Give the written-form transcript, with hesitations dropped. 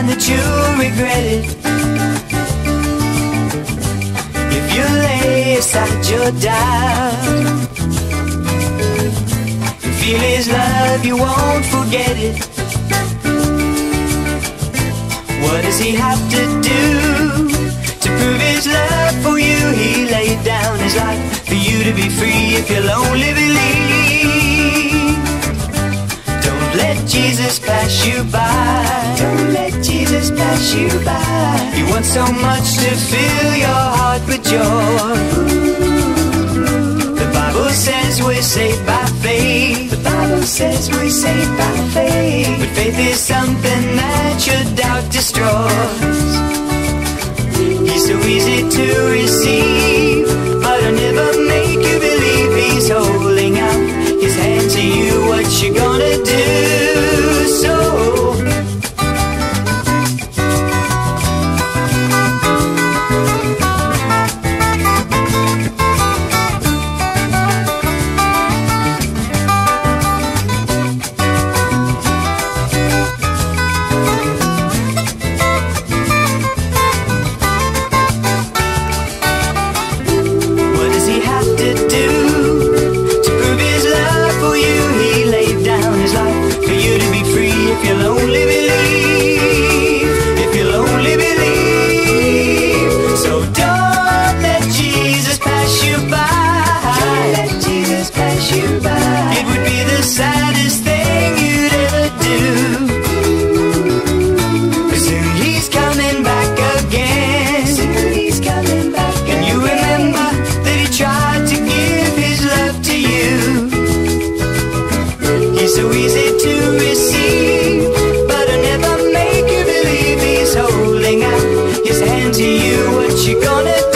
find that you'll regret it. If you lay aside your doubt, feel his love, you won't forget it. What does he have to do to prove his love for you? He laid down his life for you to be free if you'll only believe. Don't let Jesus pass you by. Don't let Jesus pass you by. He wants so much to fill your heart with joy. The Bible says we're saved by faith. The Bible says we're saved by faith. But faith is something that your doubt destroys. He's so easy to receive, but I'll never make you believe. He's holding out his hand to you. What you gonna do? So so easy to receive, but I'll never make you believe. He's holding out his hand to you. What you gonna do?